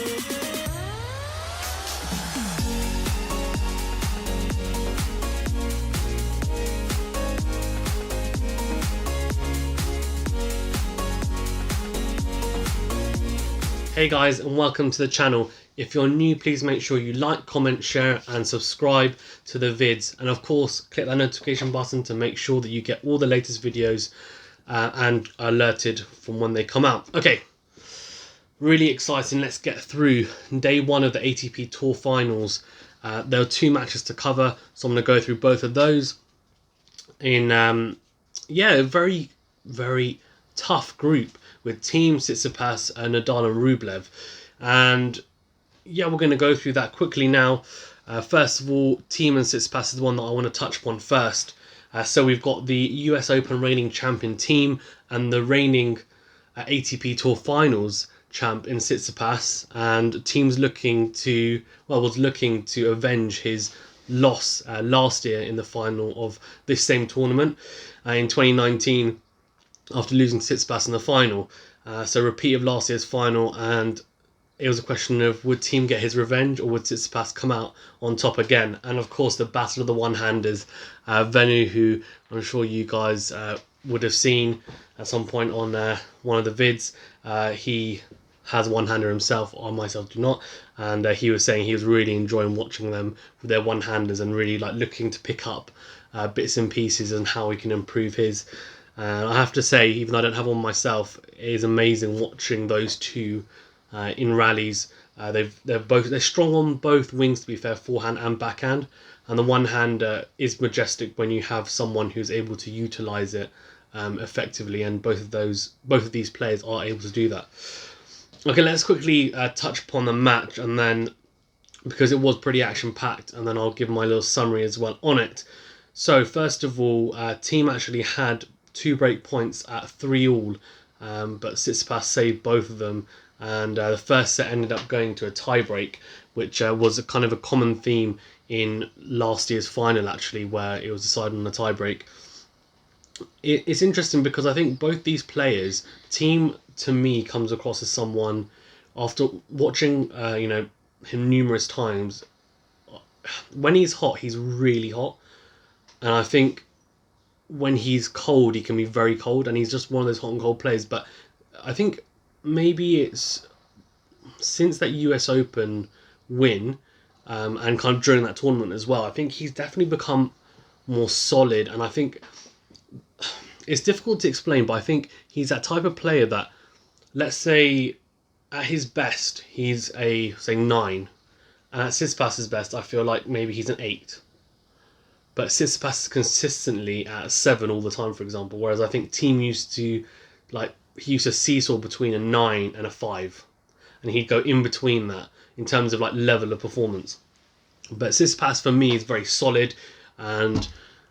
Hey guys, and welcome to the channel. If you're new, please make sure you like, comment, share and subscribe to the vids, and of course click that notification button to make sure that you get all the latest videos and are alerted from when they come out. Okay, really exciting. Let's get through day one of the ATP Tour Finals. There are two matches to cover, so I'm going to go through both of those in a very tough group with Thiem, Tsitsipas, Nadal and Rublev. And yeah, we're going to go through that quickly now. First of all, Thiem and Tsitsipas is the one that I want to touch upon first. So we've got the US Open reigning champion Thiem and the reigning ATP Tour Finals champ in Tsitsipas. And Thiem's was looking to avenge his loss last year in the final of this same tournament in 2019. After losing Tsitsipas in the final. So repeat of last year's final, and it was a question of would Thiem get his revenge or would Tsitsipas come out on top again? And of course the battle of the one-handers. Venu, who I'm sure you guys would have seen at some point on one of the vids, he has a one-hander himself. I myself do not, and he was saying he was really enjoying watching them with their one-handers and really looking to pick up bits and pieces and how he can improve his. I have to say, even though I don't have one myself, it is amazing watching those two in rallies. They're strong on both wings, to be fair, forehand and backhand. And the one hand is majestic when you have someone who's able to utilize it effectively. And both of these players are able to do that. Okay, let's quickly touch upon the match, and then because it was pretty action packed, and then I'll give my little summary as well on it. So first of all, Thiem actually had 2 break points at 3-all, but Tsitsipas saved both of them, and the first set ended up going to a tie break, which was a kind of a common theme in last year's final actually, where it was decided on a tie break. It's interesting because I think both these players, Thiem to me comes across as someone, after watching him numerous times, when he's hot, he's really hot, and I think when he's cold, he can be very cold, and he's just one of those hot and cold players. But I think maybe it's since that US Open win, and kind of during that tournament as well, I think he's definitely become more solid. And I think it's difficult to explain, but I think he's that type of player that, let's say, at his best, he's a, say, 9. And at Tsitsipas' best, I feel like maybe he's an 8. But Tsitsipas is consistently at 7 all the time, for example. Whereas I think Thiem used to seesaw between a 9 and a 5, and he'd go in between that in terms of level of performance. But Tsitsipas for me is very solid, and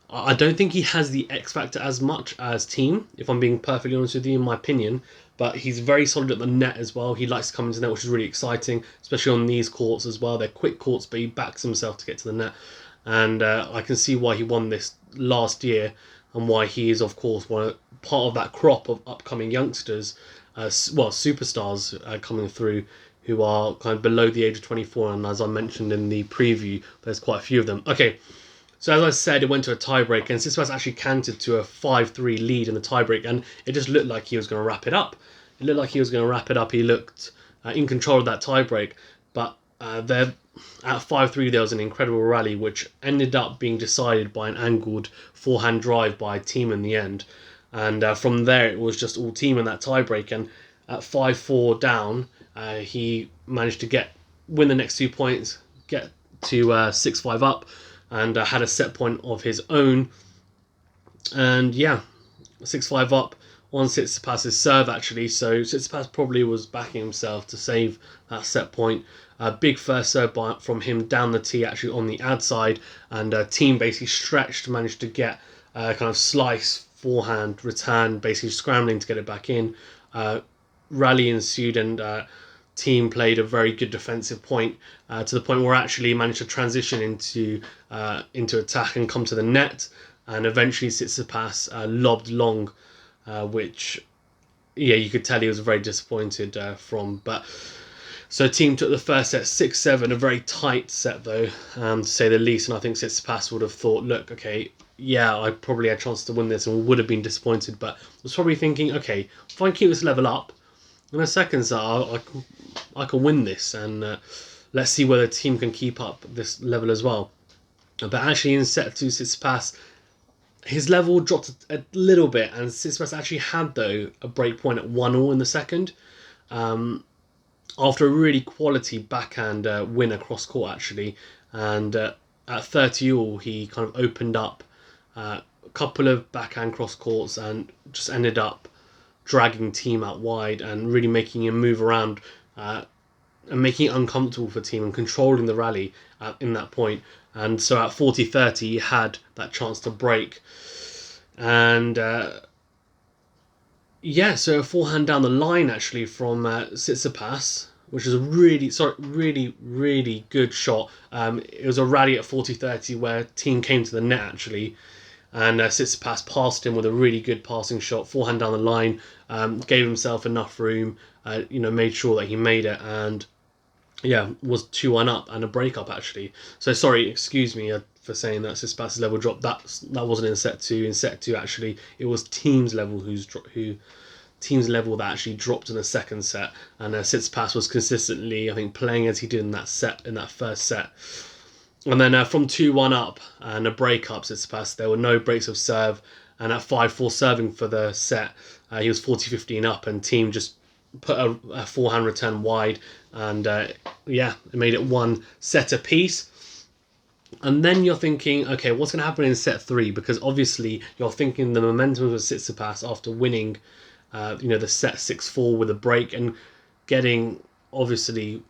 I don't think he has the X factor as much as Thiem, if I'm being perfectly honest with you, in my opinion. But he's very solid at the net as well. He likes to come into the net, which is really exciting, especially on these courts as well. They're quick courts, but he backs himself to get to the net. And I can see why he won this last year, and why he is, of course, part of that crop of upcoming youngsters, superstars coming through, who are kind of below the age of 24. And as I mentioned in the preview, there's quite a few of them. Okay, so as I said, it went to a tiebreak, and Tsitsipas actually cantered to a 5-3 lead in the tiebreak, and it just looked like he was going to wrap it up. He looked in control of that tiebreak, but at 5-3 there was an incredible rally which ended up being decided by an angled forehand drive by Thiem in the end, and from there it was just all Thiem in that tiebreak. And at 5-4 down, he managed to win the next 2 points, get to 6-5 up, and had a set point of his own, and 6-5 up on Tsitsipas' serve actually. So Tsitsipas probably was backing himself to save that set point. Big first serve from him down the tee, actually on the ad side, and Thiem basically stretched, managed to get kind of slice, forehand, return, basically scrambling to get it back in. Rally ensued, and Thiem played a very good defensive point, to the point where actually managed to transition into attack and come to the net, and eventually Tsitsipas lobbed long, which you could tell he was very disappointed from. But So Thiem took the first set 6-7, a very tight set though, to say the least. And I think Tsitsipas would have thought, look, okay, yeah, I probably had a chance to win this and would have been disappointed, but was probably thinking, okay, if I keep this level up, in a second set, I can win this, and let's see whether Thiem can keep up this level as well. But actually in set 2, Tsitsipas, his level dropped a little bit, and Tsitsipas actually had, though, a break point at 1-1 in the second. After a really quality backhand win across court, actually. And at 30-all, he kind of opened up a couple of backhand cross courts and just ended up dragging Thiem out wide and really making him move around and making it uncomfortable for Thiem and controlling the rally in that point. And so at 40-30, he had that chance to break. And so a forehand down the line actually from Tsitsipas, which is a really good shot. It was a rally at 40-30 where Thiem came to the net actually, and Tsitsipas passed him with a really good passing shot, forehand down the line, gave himself enough room, made sure that he made it, and was 2-1 up and a break up actually. So sorry, excuse me for saying that Tsitsipas' level dropped. That wasn't in set 2. In set 2 actually, it was Thiem's level Thiem's level that actually dropped in the second set, and Tsitsipas was consistently, I think, playing as he did in that first set. And then from 2-1 up and a break up, Tsitsipas, there were no breaks of serve, and at 5-4 serving for the set, he was 40-15 up, and Thiem just put a forehand return wide, and it made it 1 set apiece. And then you're thinking, okay, what's going to happen in set 3? Because obviously you're thinking the momentum of Tsitsipas after winning the set 6-4 with a break and getting, obviously,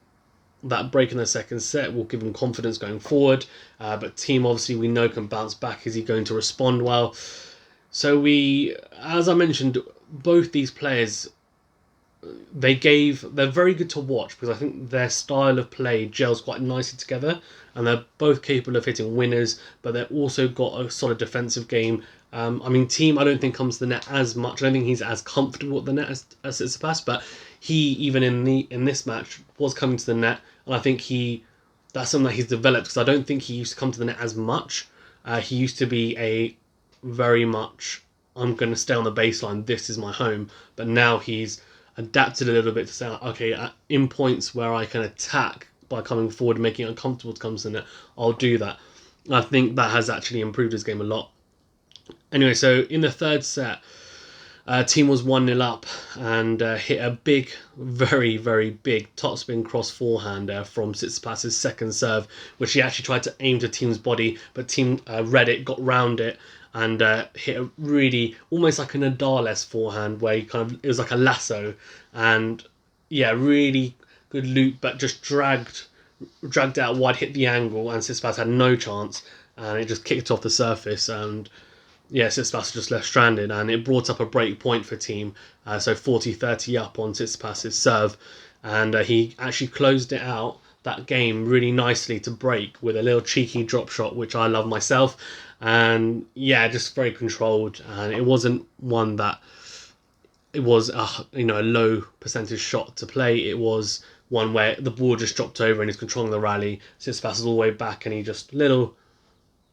that break in the second set will give him confidence going forward. But Thiem, obviously, we know can bounce back. Is he going to respond well? So as I mentioned, both these players, they're very good to watch because I think their style of play gels quite nicely together, and they're both capable of hitting winners, but they've also got a solid defensive game. Thiem, I don't think comes to the net as much. I don't think he's as comfortable at the net as Tsitsipas, but he, even in this match, was coming to the net, and I think that's something that he's developed, because I don't think he used to come to the net as much. He used to be a very much, I'm going to stay on the baseline, this is my home, but now he's adapted a little bit to say, okay, in points where I can attack by coming forward and making it uncomfortable to come to the net, I'll do that. I think that has actually improved his game a lot. Anyway, so in the third set, Thiem was 1-0 up and hit a big, very, very big topspin cross forehand from Tsitsipas' second serve, which he actually tried to aim to Thiem's body, but Thiem read it, got round it, and hit a really, almost like a Nadal-esque forehand, where it was like a lasso, and really good loop, but just dragged out wide, hit the angle, and Tsitsipas had no chance, and it just kicked off the surface, and Tsitsipas just left stranded, and it brought up a break point for Thiem, so 40-30 up on Tsitsipas' serve, and he actually closed it out, that game, really nicely to break with a little cheeky drop shot, which I love myself, and just very controlled, and it wasn't one that it was a low percentage shot to play. It was one where the ball just dropped over and he's controlling the rally. Tsitsipas is all the way back, and he just little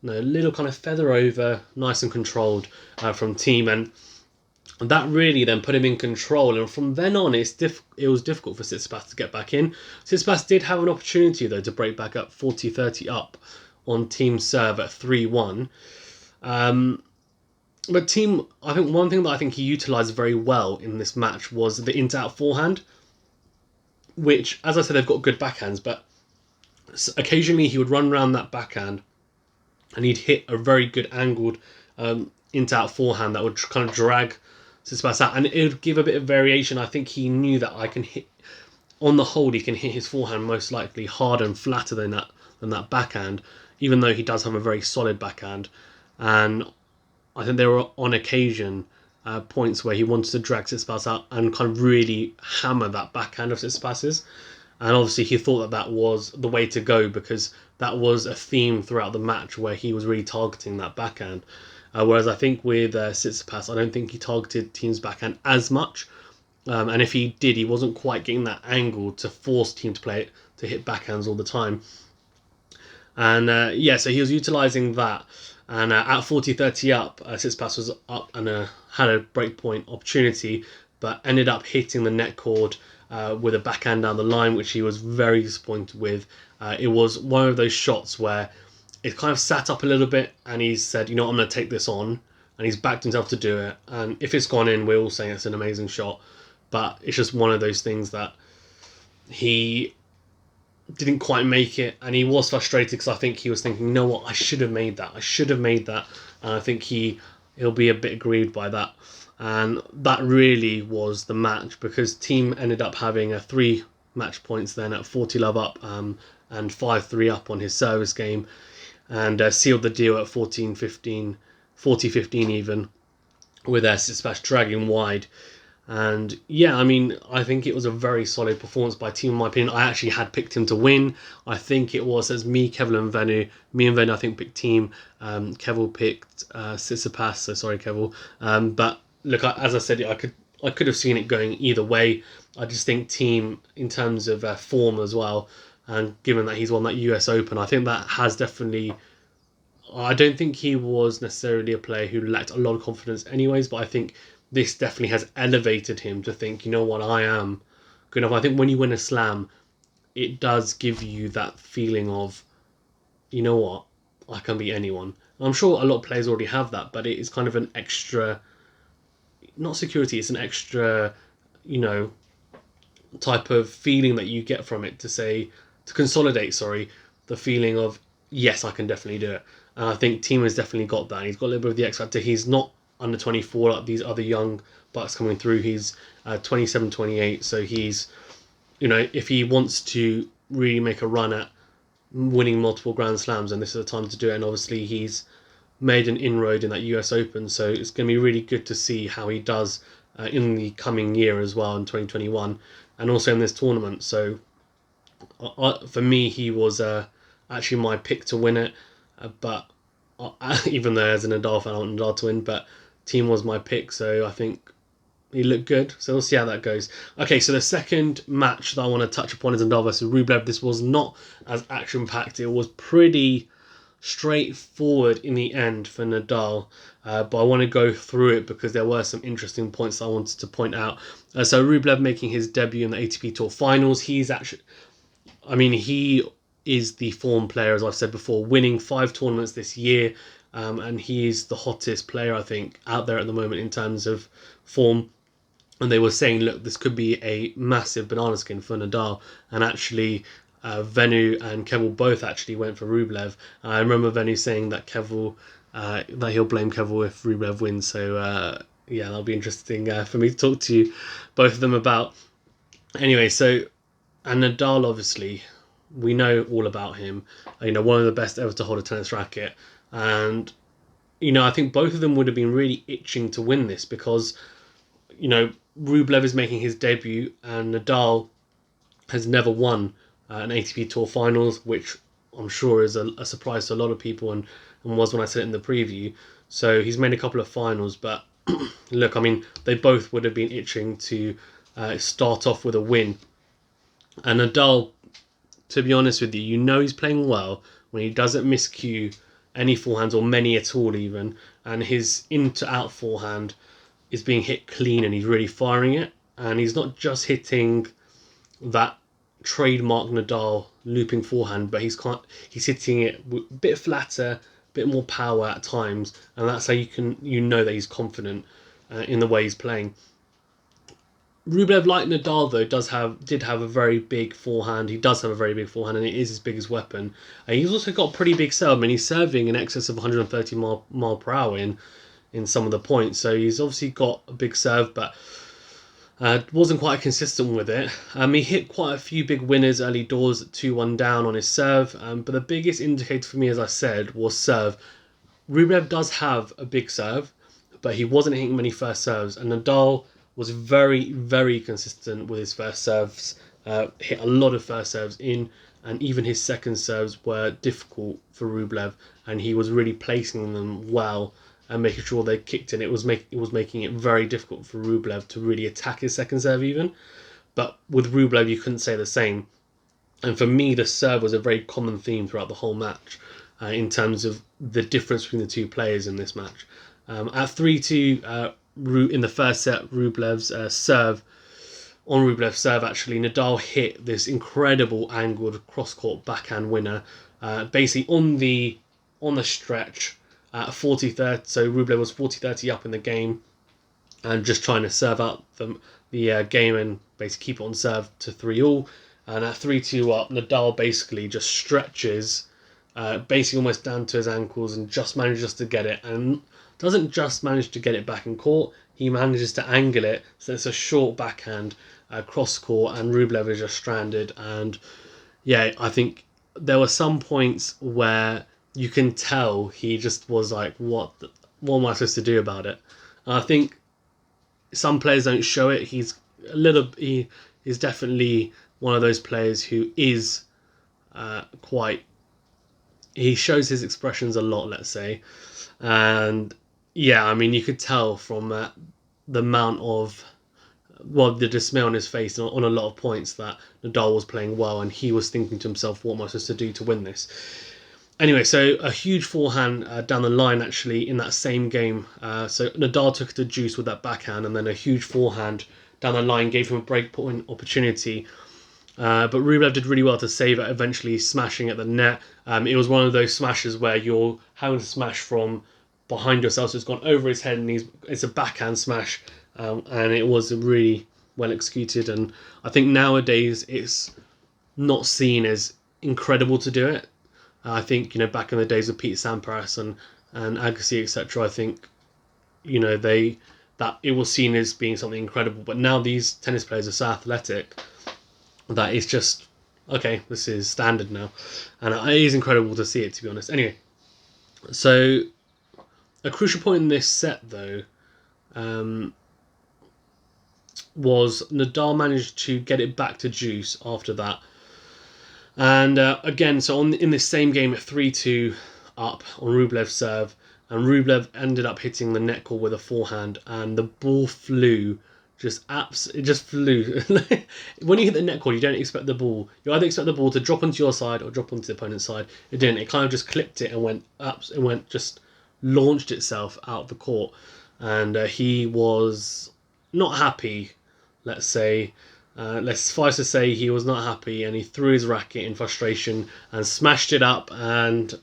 kind of feather over, nice and controlled from Thiem, and that really then put him in control. And from then on, it was difficult for Tsitsipas to get back in. Tsitsipas did have an opportunity though to break back up 40-30 up on Thiem's serve at 3-1. But Thiem, I think one thing that I think he utilised very well in this match was the in-to-out forehand, which, as I said, they've got good backhands, but occasionally he would run around that backhand and he'd hit a very good angled in-to-out forehand that would kind of drag Tsitsipas out, and it would give a bit of variation. I think he knew that I can hit, on the hold, he can hit his forehand most likely harder and flatter than that backhand, even though he does have a very solid backhand. And I think there were, on occasion, points where he wanted to drag Tsitsipas out and kind of really hammer that backhand of Tsitsipas's. And obviously he thought that was the way to go, because that was a theme throughout the match where he was really targeting that backhand. Whereas I think with Tsitsipas, I don't think he targeted Thiem's backhand as much. And if he did, he wasn't quite getting that angle to force Thiem to play it, to hit backhands all the time. And so he was utilising that. And at 40-30 up, Tsitsipas was up and had a breakpoint opportunity, but ended up hitting the net cord with a backhand down the line, which he was very disappointed with. It was one of those shots where it kind of sat up a little bit, and he said, I'm going to take this on, and he's backed himself to do it. And if it's gone in, we're all saying it's an amazing shot, but it's just one of those things that he didn't quite make it, and he was frustrated because I think he was thinking, I should have made that. And I think he'll be a bit aggrieved by that. And that really was the match, because Thiem ended up having a 3 match points then at 40-love up and 5-3 up on his service game, and sealed the deal at 14-15, 40-15 even, with Tsitsipas dragging wide. And I think it was a very solid performance by Thiem, in my opinion. I actually had picked him to win. I think it was as me, Kevin and Venu. Me and Venu, I think, picked Thiem. Kevin picked Tsitsipas, so sorry, Kevin. But look, as I said, I could have seen it going either way. I just think Thiem, in terms of form as well, and given that he's won that US Open, I think that has definitely... I don't think he was necessarily a player who lacked a lot of confidence anyways, but I think this definitely has elevated him to think, I am good enough. I think when you win a slam, it does give you that feeling of, I can beat anyone. I'm sure a lot of players already have that, but it is kind of an extra, not security, it's an extra, type of feeling that you get from it to consolidate, the feeling of, yes, I can definitely do it. And I think Thiem has definitely got that. He's got a little bit of the X factor. He's not under 24 like these other young bucks coming through. He's 27, 28. So he's, if he wants to really make a run at winning multiple Grand Slams, and this is the time to do it. And obviously he's made an inroad in that US Open. So it's going to be really good to see how he does in the coming year as well, in 2021, and also in this tournament. So for me, he was actually my pick to win it. But even though as a Nadal fan, I want Nadal to win, but Thiem was my pick, so I think he looked good. So we'll see how that goes. Okay, so the second match that I want to touch upon is Nadal versus Rublev. This was not as action-packed. It was pretty straightforward in the end for Nadal, but I want to go through it because there were some interesting points I wanted to point out. So Rublev making his debut in the ATP Tour Finals. He is the form player, as I've said before, winning 5 tournaments this year, and he is the hottest player, I think, out there at the moment in terms of form. And they were saying, look, this could be a massive banana skin for Nadal, and actually Venu and Keval both actually went for Rublev. I remember Venu saying that that he'll blame Keval if Rublev wins, so that'll be interesting for me to talk to both of them about. Anyway, and Nadal, obviously, we know all about him. One of the best ever to hold a tennis racket. And, I think both of them would have been really itching to win this because, Rublev is making his debut and Nadal has never won an ATP Tour Finals, which I'm sure is a surprise to a lot of people and was when I said it in the preview. So he's made a couple of finals, but look, they both would have been itching to start off with a win. And Nadal, to be honest with you, he's playing well when he doesn't miscue any forehands or many at all even, and his in-to-out forehand is being hit clean and he's really firing it, and he's not just hitting that trademark Nadal looping forehand, but he's hitting it a bit flatter, a bit more power at times, and that's how you know that he's confident in the way he's playing. Rublev, like Nadal, though, did have a very big forehand. He does have a very big forehand, and it is his biggest weapon. He's also got pretty big serve. He's serving in excess of 130 mile per hour in some of the points. So he's obviously got a big serve, but wasn't quite consistent with it. He hit quite a few big winners early doors at 2-1 down on his serve. But the biggest indicator for me, as I said, was serve. Rublev does have a big serve, but he wasn't hitting many first serves, and Nadal was very, very consistent with his first serves, hit a lot of first serves in, and even his second serves were difficult for Rublev, and he was really placing them well and making sure they kicked in. It was making it very difficult for Rublev to really attack his second serve even. But with Rublev, you couldn't say the same. And for me, the serve was a very common theme throughout the whole match in terms of the difference between the two players in this match. At 3-2 in the first set, Rublev's serve, on Rublev's serve actually, Nadal hit this incredible angled cross-court backhand winner, basically on the stretch at 40-30. So Rublev was 40-30 up in the game, and just trying to serve out the game and basically keep it on serve to 3-all. And at 3-2 up, Nadal basically just stretches, basically almost down to his ankles, and just manages to get it. And doesn't just manage to get it back in court, he manages to angle it, so it's a short backhand cross court, and Rublev is just stranded. And yeah, I think there were some points where you can tell he just was like, what am I supposed to do about it? And I think some players don't show it. He is definitely one of those players who is he shows his expressions a lot, let's say. And yeah, I mean, you could tell from the amount of, the dismay on his face on a lot of points that Nadal was playing well, and he was thinking to himself, what am I supposed to do to win this? Anyway, so a huge forehand down the line actually in that same game. So Nadal took it to deuce with that backhand, and then a huge forehand down the line gave him a breakpoint opportunity. But Rublev did really well to save it, eventually smashing at the net. It was one of those smashes where you're having to smash from behind yourself, so it's gone over his head, and it's a backhand smash, and it was really well executed. And I think nowadays it's not seen as incredible to do it. I think, back in the days of Pete Sampras and Agassi, etc., I think, that it was seen as being something incredible. But now these tennis players are so athletic that it's just, okay, this is standard now. And it is incredible to see it, to be honest. Anyway, so a crucial point in this set, though, was Nadal managed to get it back to deuce after that. And again, so in this same game at 3-2 up on Rublev's serve, and Rublev ended up hitting the net cord with a forehand, and the ball flew. It just flew. When you hit the net cord, you don't expect the ball. You either expect the ball to drop onto your side or drop onto the opponent's side. It didn't. It kind of just clipped it and went up. Just launched itself out of the court, and he was not happy. Let's say. Let's suffice to say he was not happy, and he threw his racket in frustration and smashed it up. And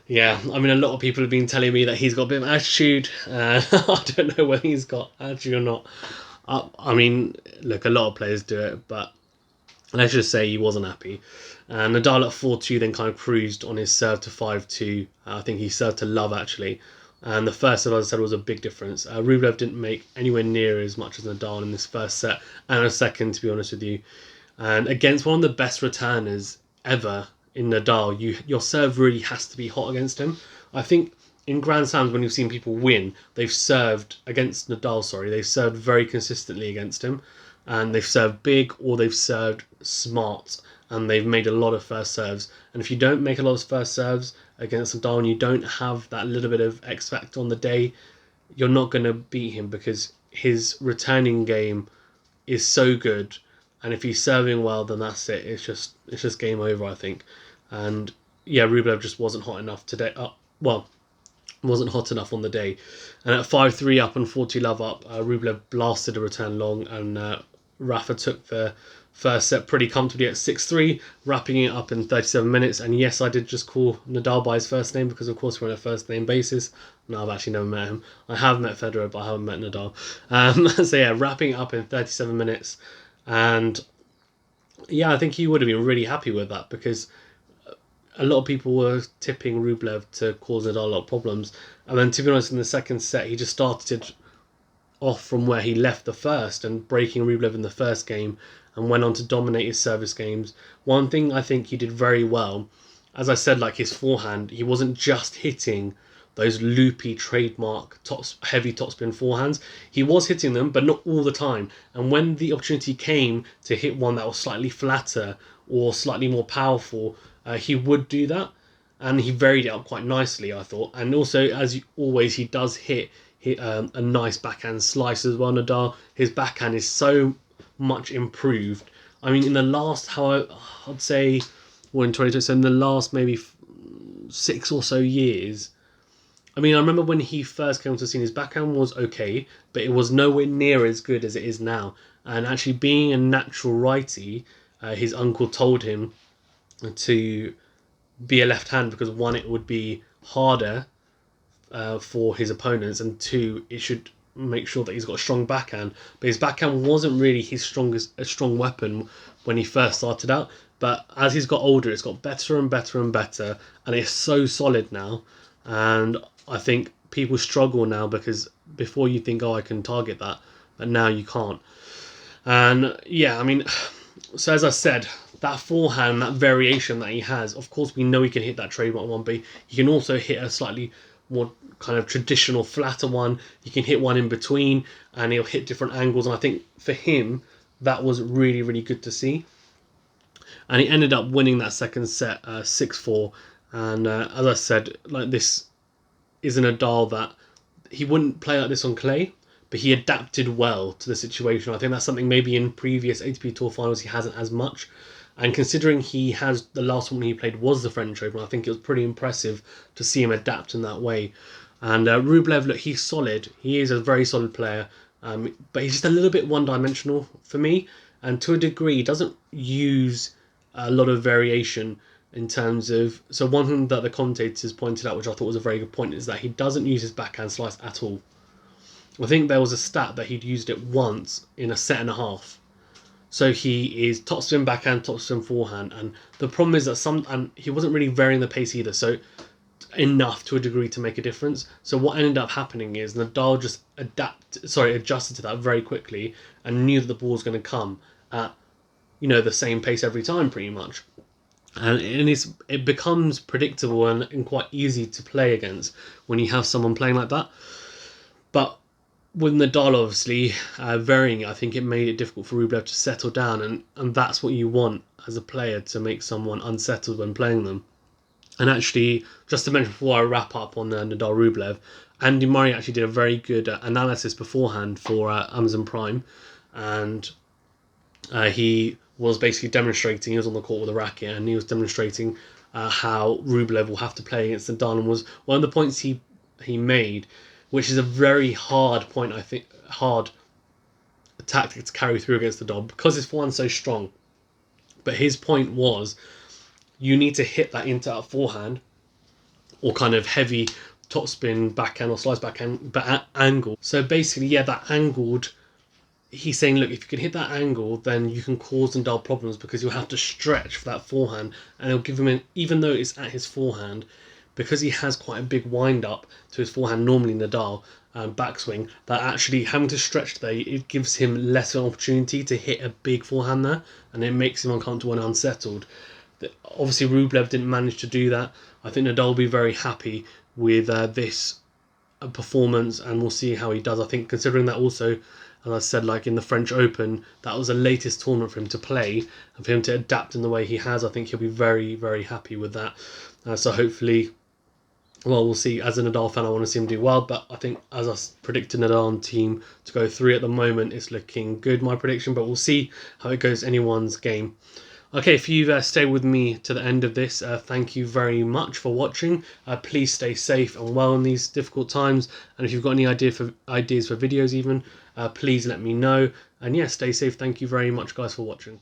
yeah, I mean, a lot of people have been telling me that he's got a bit of attitude. I don't know whether he's got attitude or not. I mean, look, a lot of players do it, but let's just say he wasn't happy. And Nadal at 4-2 then kind of cruised on his serve to 5-2. I think he served to love, actually. And the first set, as I said, was a big difference. Rublev didn't make anywhere near as much as Nadal in this first set and a second, to be honest with you. And against one of the best returners ever in Nadal, your serve really has to be hot against him. I think in Grand Slams, when you've seen people win, they've served against Nadal, they've served very consistently against him. And they've served big, or they've served smart, and they've made a lot of first serves. And if you don't make a lot of first serves against Nadal and you don't have that little bit of X factor on the day, you're not going to beat him, because his returning game is so good. And if he's serving well, then that's it. It's just game over, I think. And yeah, Rublev just wasn't hot enough today. Wasn't hot enough on the day. And at 5-3 up and 4-2 love up, Rublev blasted a return long, and Rafa took the first set pretty comfortably at 6-3, wrapping it up in 37 minutes. And yes, I did just call Nadal by his first name, because of course we're on a first name basis. No, I've actually never met him. I have met Federer, but I haven't met Nadal. So yeah, wrapping it up in 37 minutes. And yeah, I think he would have been really happy with that, because a lot of people were tipping Rublev to cause Nadal a lot of problems. And then, to be honest, in the second set, he just started off from where he left the first, and breaking Rublev in the first game, and went on to dominate his service games. One thing I think he did very well, as I said, like his forehand, he wasn't just hitting those loopy trademark heavy topspin forehands. He was hitting them, but not all the time. And when the opportunity came to hit one that was slightly flatter or slightly more powerful, he would do that. and he varied it up quite nicely, I thought. And also, as always, he does hit a nice backhand slice as well. Nadal, his backhand is so much improved. I mean, in the last, I'd say, well, in 2020, so in the last maybe 6 or so years. I mean, I remember when he first came to the scene, his backhand was okay, but it was nowhere near as good as it is now. And actually, being a natural righty, his uncle told him to be a left hand because one, it would be harder for his opponents, and two, it should make sure that he's got a strong backhand. But his backhand wasn't really his strong weapon when he first started out. But as he's got older, it's got better and better and better, and it's so solid now. And I think people struggle now because before you think, oh, I can target that, but now you can't. And yeah, I mean, so as I said, that forehand, that variation that he has, of course, we know he can hit that trademark one, but he can also hit a slightly more kind of traditional, flatter one. He can hit one in between, and he'll hit different angles. And I think for him, that was really, really good to see. And he ended up winning that second set 6-4. And as I said, like, this is an Nadal that he wouldn't play like this on clay, but he adapted well to the situation. I think that's something maybe in previous ATP Tour finals he hasn't as much. And considering he has, the last one he played was the French Open, I think it was pretty impressive to see him adapt in that way. And Rublev, look, he's solid. He is a very solid player, but he's just a little bit one-dimensional for me. And to a degree, he doesn't use a lot of variation in terms of... So one thing that the commentators pointed out, which I thought was a very good point, is that he doesn't use his backhand slice at all. I think there was a stat that he'd used it once in a set and a half. So he is topspin backhand, topspin forehand, and the problem is that and he wasn't really varying the pace either, so enough to a degree to make a difference. So what ended up happening is Nadal just adjusted to that very quickly and knew that the ball was going to come at, the same pace every time pretty much. And it becomes predictable and quite easy to play against when you have someone playing like that. But with Nadal obviously varying it, I think it made it difficult for Rublev to settle down, and that's what you want as a player, to make someone unsettled when playing them. And actually, just to mention before I wrap up on Nadal Rublev, Andy Murray actually did a very good analysis beforehand for Amazon Prime, and he was basically demonstrating, he was on the court with a racket, and he was demonstrating how Rublev will have to play against Nadal, and was one of the points he made, which is a very hard point, I think, hard tactic to carry through against Nadal because his forehand's so strong. But his point was, you need to hit that into a forehand or kind of heavy topspin backhand or slice backhand, but at angle. So basically, yeah, that angled, he's saying, look, if you can hit that angle, then you can cause Nadal problems because you'll have to stretch for that forehand, and it'll give him, even though it's at his forehand, because he has quite a big wind up to his forehand, normally Nadal, backswing, that actually having to stretch there, it gives him less of an opportunity to hit a big forehand there, and it makes him uncomfortable and unsettled. Obviously, Rublev didn't manage to do that. I think Nadal will be very happy with this performance, and we'll see how he does. I think considering that also, as I said, like in the French Open, that was the latest tournament for him to play, and for him to adapt in the way he has, I think he'll be very, very happy with that. So hopefully, well, we'll see. As a Nadal fan, I want to see him do well, but I think, as I predicted Nadal and Thiem to go 3 at the moment, it's looking good, my prediction, but we'll see how it goes, anyone's game. Okay, if you've stayed with me to the end of this, thank you very much for watching. Please stay safe and well in these difficult times, and if you've got any ideas for videos even, please let me know. And yeah, stay safe. Thank you very much, guys, for watching.